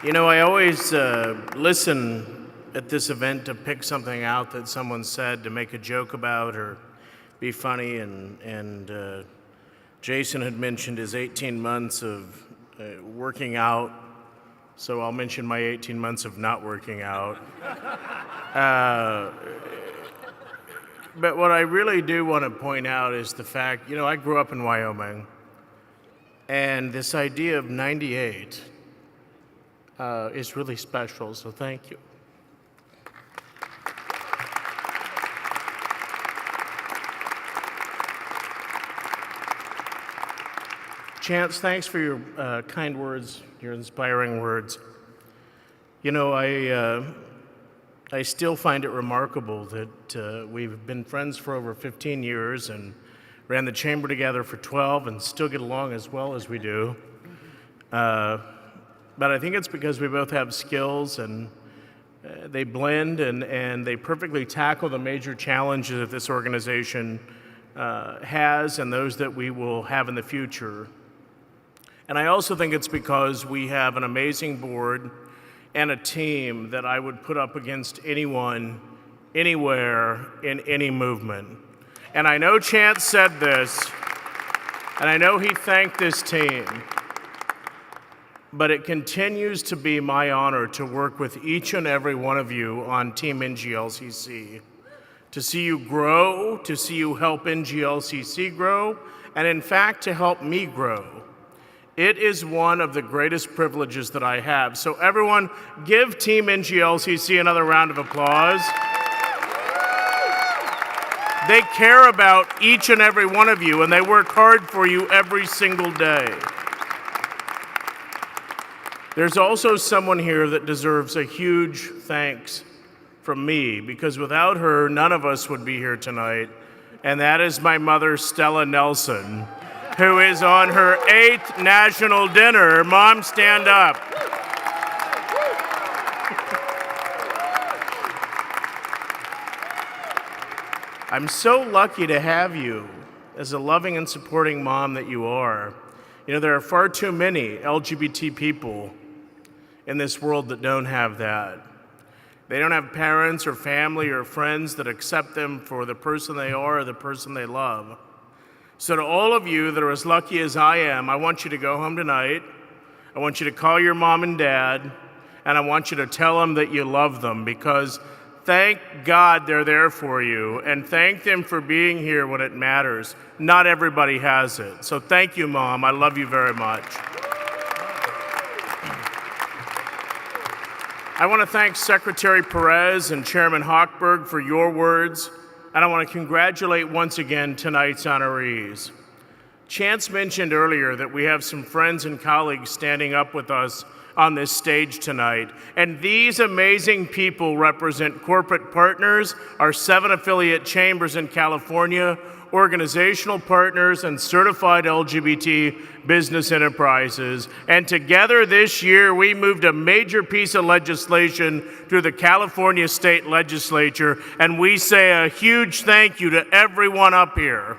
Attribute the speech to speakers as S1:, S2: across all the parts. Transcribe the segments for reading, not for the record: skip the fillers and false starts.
S1: You know, I always listen at this event to pick something out that someone said to make a joke about or be funny, and Jason had mentioned his 18 months of working out, so I'll mention my 18 months of not working out. But what I really do want to point out is the fact, I grew up in Wyoming, and this idea of 98 is really special, so thank you. Chance, thanks for your kind words, your inspiring words. I still find it remarkable that we've been friends for over 15 years and ran the chamber together for 12 and still get along as well as we do. But I think it's because we both have skills and they blend and they perfectly tackle the major challenges that this organization has and those that we will have in the future. And I also think it's because we have an amazing board and a team that I would put up against anyone, anywhere, in any movement. And I know Chance said this, and I know he thanked this team, but it continues to be my honor to work with each and every one of you on Team NGLCC, to see you grow, to see you help NGLCC grow, and in fact, to help me grow. It is one of the greatest privileges that I have. So everyone, give Team NGLCC another round of applause. They care about each and every one of you, and they work hard for you every single day. There's also someone here that deserves a huge thanks from me, because without her, none of us would be here tonight, and that is my mother, Stella Nelson, who is on her 8th national dinner. Mom, stand up. I'm so lucky to have you as a loving and supporting mom that you are. There are far too many LGBT people in this world that don't have that. They don't have parents or family or friends that accept them for the person they are or the person they love. So to all of you that are as lucky as I am, I want you to go home tonight. I want you to call your mom and dad, and I want you to tell them that you love them, because thank God they're there for you, and thank them for being here when it matters. Not everybody has it. So thank you, Mom. I love you very much. I want to thank Secretary Perez and Chairman Hochberg for your words, and I want to congratulate once again tonight's honorees. Chance mentioned earlier that we have some friends and colleagues standing up with us on this stage tonight, and these amazing people represent corporate partners, our 7 affiliate chambers in California, organizational partners, and certified LGBT business enterprises. And together this year, we moved a major piece of legislation through the California State Legislature, and we say a huge thank you to everyone up here.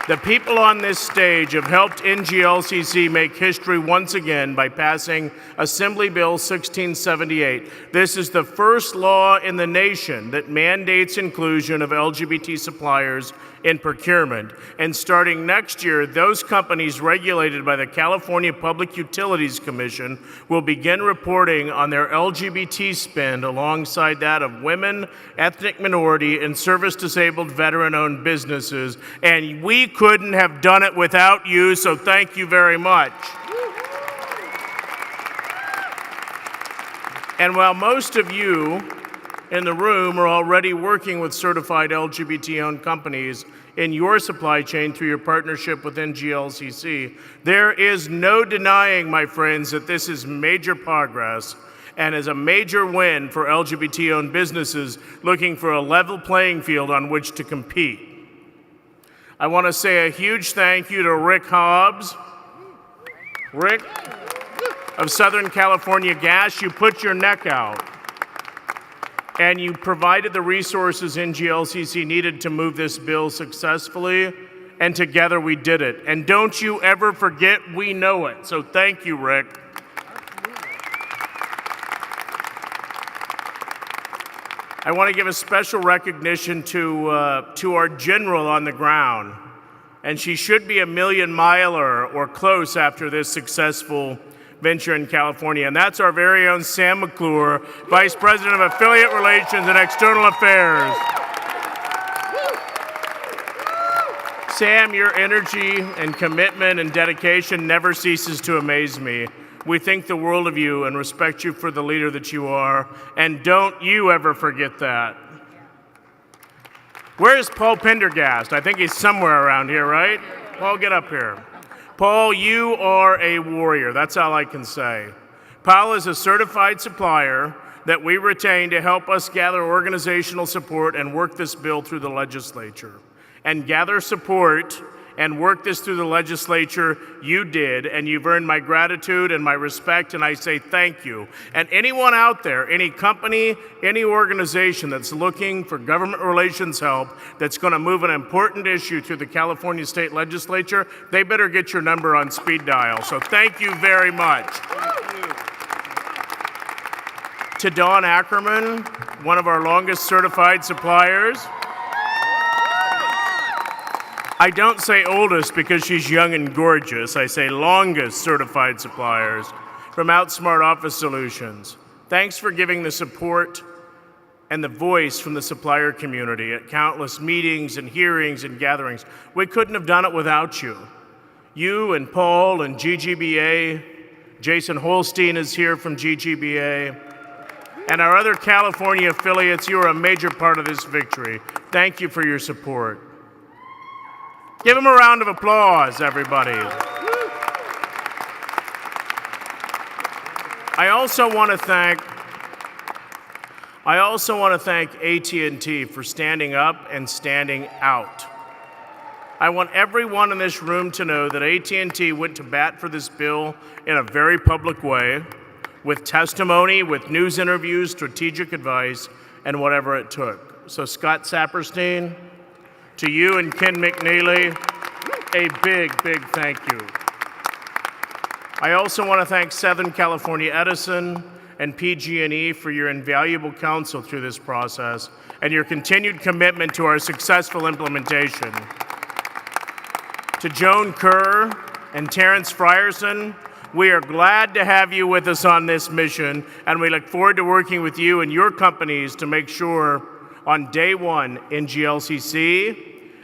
S1: The people on this stage have helped NGLCC make history once again by passing Assembly Bill 1678. This is the first law in the nation that mandates inclusion of LGBT suppliers in procurement. And starting next year, those companies regulated by the California Public Utilities Commission will begin reporting on their LGBT spend alongside that of women, ethnic minority, and service-disabled veteran-owned businesses. And we couldn't have done it without you, so thank you very much. And while most of you in the room are already working with certified LGBT-owned companies in your supply chain through your partnership with NGLCC, there is no denying, my friends, that this is major progress and is a major win for LGBT-owned businesses looking for a level playing field on which to compete. I want to say a huge thank you to Rick Hobbs. Rick, of Southern California Gas, you put your neck out, and you provided the resources NGLCC needed to move this bill successfully, and together we did it. And don't you ever forget, we know it. So thank you, Rick. I want to give a special recognition to our general on the ground. And she should be a million-miler or close after this successful venture in California. And that's our very own Sam McClure, Vice President of Affiliate Relations and External Affairs. Sam, your energy and commitment and dedication never ceases to amaze me. We think the world of you and respect you for the leader that you are. And don't you ever forget that. Where is Paul Pendergast? I think he's somewhere around here, right? Paul, get up here. Paul, you are a warrior. That's all I can say. Paul is a certified supplier that we retain to help us gather organizational support and work this bill through the legislature. And gather support and work this through the legislature, you did, and you've earned my gratitude and my respect, and I say thank you. And anyone out there, any company, any organization that's looking for government relations help that's going to move an important issue through the California State Legislature, they better get your number on speed dial. So thank you very much. To Dawn Ackerman, one of our longest certified suppliers. I don't say oldest because she's young and gorgeous. I say longest certified suppliers from Outsmart Office Solutions. Thanks for giving the support and the voice from the supplier community at countless meetings and hearings and gatherings. We couldn't have done it without you. You and Paul and GGBA, Jason Holstein is here from GGBA, and our other California affiliates, you are a major part of this victory. Thank you for your support. Give them a round of applause, everybody. I also want to thank AT&T for standing up and standing out. I want everyone in this room to know that AT&T went to bat for this bill in a very public way, with testimony, with news interviews, strategic advice, and whatever it took. So Scott Saperstein, to you and Ken McNeely, a big, big thank you. I also want to thank Southern California Edison and PG&E for your invaluable counsel through this process and your continued commitment to our successful implementation. To Joan Kerr and Terrence Frierson, we are glad to have you with us on this mission, and we look forward to working with you and your companies to make sure on day one, NGLCC,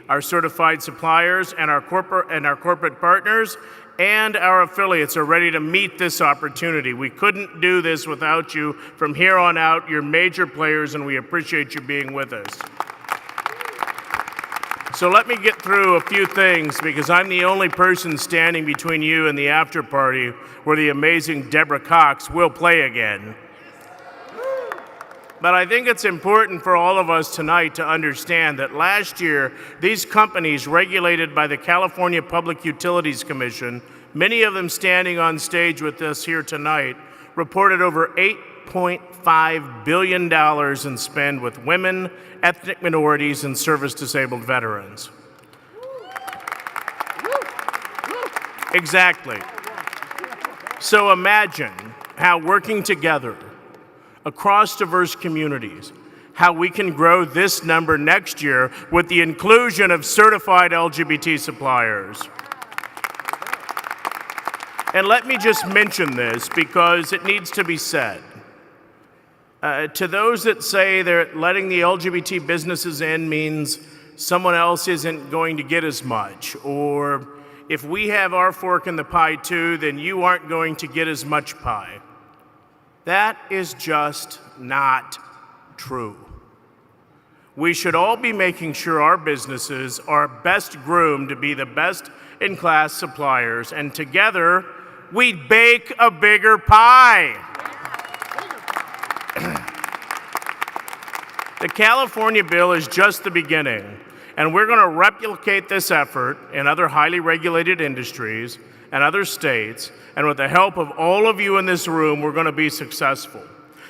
S1: our certified suppliers, and our corporate partners, and our affiliates are ready to meet this opportunity. We couldn't do this without you. From here on out, you're major players, and we appreciate you being with us. So let me get through a few things, because I'm the only person standing between you and the after party where the amazing Deborah Cox will play again. But I think it's important for all of us tonight to understand that last year, these companies regulated by the California Public Utilities Commission, many of them standing on stage with us here tonight, reported over $8.5 billion in spend with women, ethnic minorities, and service-disabled veterans. Exactly. So imagine how working together across diverse communities, how we can grow this number next year with the inclusion of certified LGBT suppliers. And let me just mention this because it needs to be said. To those that say that letting the LGBT businesses in means someone else isn't going to get as much, or if we have our fork in the pie too, then you aren't going to get as much pie. That is just not true. We should all be making sure our businesses are best groomed to be the best in class suppliers, and together we bake a bigger pie. The California bill is just the beginning, and we're going to replicate this effort in other highly regulated industries and other states, and with the help of all of you in this room, we're going to be successful.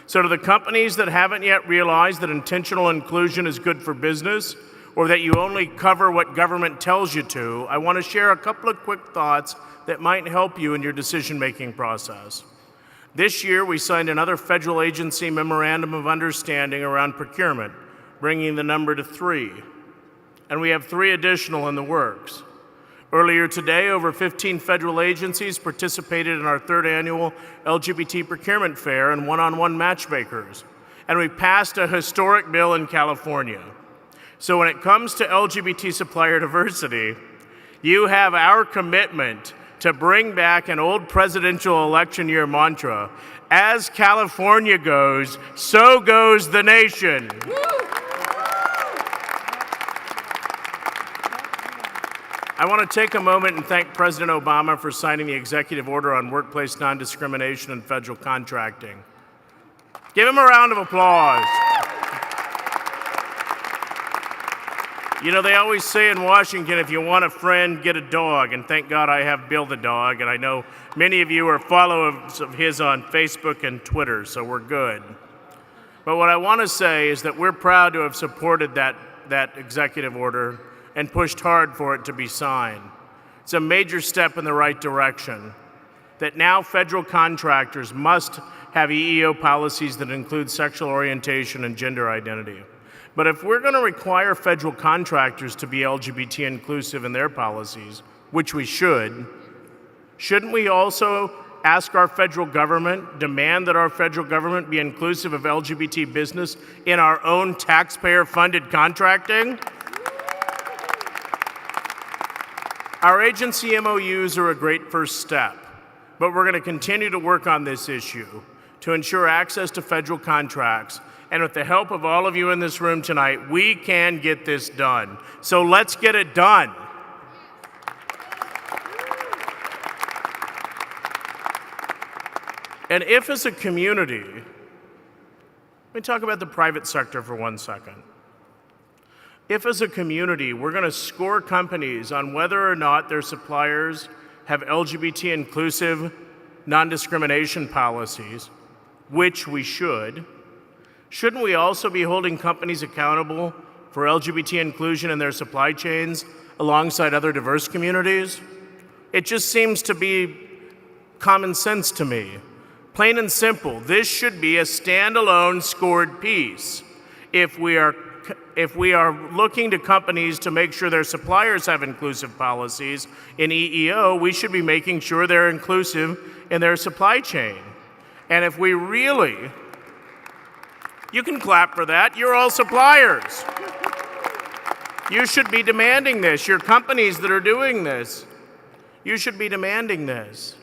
S1: So to the companies that haven't yet realized that intentional inclusion is good for business, or that you only cover what government tells you to, I want to share a couple of quick thoughts that might help you in your decision-making process. This year, we signed another federal agency memorandum of understanding around procurement, bringing the number to 3. And we have 3 additional in the works. Earlier today, over 15 federal agencies participated in our 3rd annual LGBT procurement fair and one-on-one matchmakers. And we passed a historic bill in California. So when it comes to LGBT supplier diversity, you have our commitment to bring back an old presidential election year mantra: as California goes, so goes the nation. I want to take a moment and thank President Obama for signing the executive order on workplace non-discrimination in federal contracting. Give him a round of applause. You know, they always say in Washington, if you want a friend, get a dog. And thank God I have Bill the dog. And I know many of you are followers of his on Facebook and Twitter, so we're good. But what I want to say is that we're proud to have supported that executive order and pushed hard for it to be signed. It's a major step in the right direction, that now federal contractors must have EEO policies that include sexual orientation and gender identity. But if we're going to require federal contractors to be LGBT inclusive in their policies, which we shouldn't we also ask our federal government, demand that our federal government be inclusive of LGBT business in our own taxpayer-funded contracting? Our agency MOUs are a great first step, but we're going to continue to work on this issue to ensure access to federal contracts. And with the help of all of you in this room tonight, we can get this done. So let's get it done. And if as a community, let me talk about the private sector for 1 second. If as a community, we're going to score companies on whether or not their suppliers have LGBT inclusive non-discrimination policies, which we shouldn't we also be holding companies accountable for LGBT inclusion in their supply chains alongside other diverse communities? It just seems to be common sense to me. Plain and simple, this should be a standalone scored piece. If we are looking to companies to make sure their suppliers have inclusive policies in EEO, we should be making sure they're inclusive in their supply chain. And if we really, you can clap for that, you're all suppliers. You should be demanding this. Your companies that are doing this, you should be demanding this.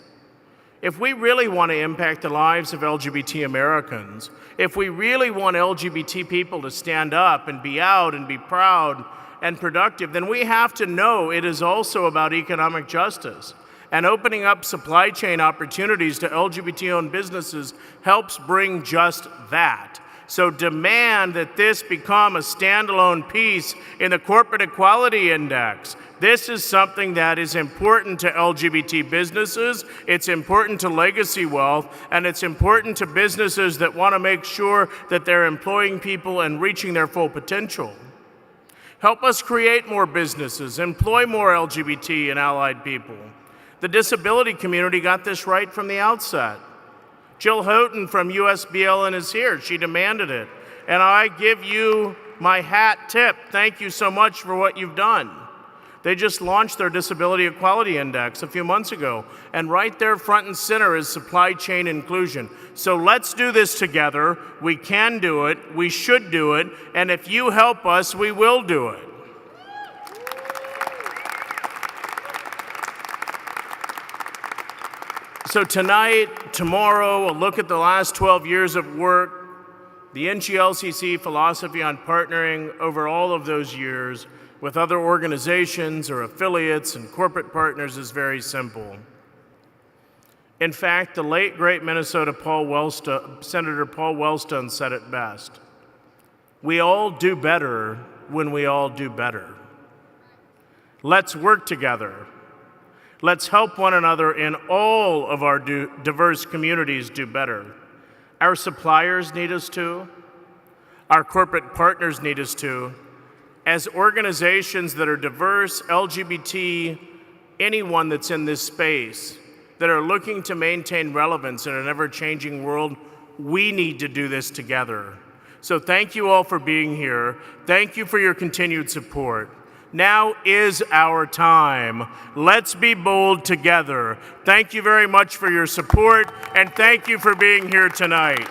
S1: If we really want to impact the lives of LGBT Americans, if we really want LGBT people to stand up and be out and be proud and productive, then we have to know it is also about economic justice. And opening up supply chain opportunities to LGBT-owned businesses helps bring just that. So demand that this become a standalone piece in the Corporate Equality Index. This is something that is important to LGBT businesses, it's important to legacy wealth, and it's important to businesses that want to make sure that they're employing people and reaching their full potential. Help us create more businesses, employ more LGBT and allied people. The disability community got this right from the outset. Jill Houghton from USBLN is here. She demanded it. And I give you my hat tip. Thank you so much for what you've done. They just launched their Disability Equality Index a few months ago. And right there front and center is supply chain inclusion. So let's do this together. We can do it. We should do it. And if you help us, we will do it. So tonight, tomorrow, a look at the last 12 years of work, the NGLCC philosophy on partnering over all of those years with other organizations or affiliates and corporate partners is very simple. In fact, the late, great Minnesota Senator Paul Wellstone said it best. We all do better when we all do better. Let's work together. Let's help one another in all of our diverse communities do better. Our suppliers need us to, our corporate partners need us to, as organizations that are diverse, LGBT, anyone that's in this space, that are looking to maintain relevance in an ever-changing world, we need to do this together. So thank you all for being here. Thank you for your continued support. Now is our time. Let's be bold together. Thank you very much for your support, and thank you for being here tonight.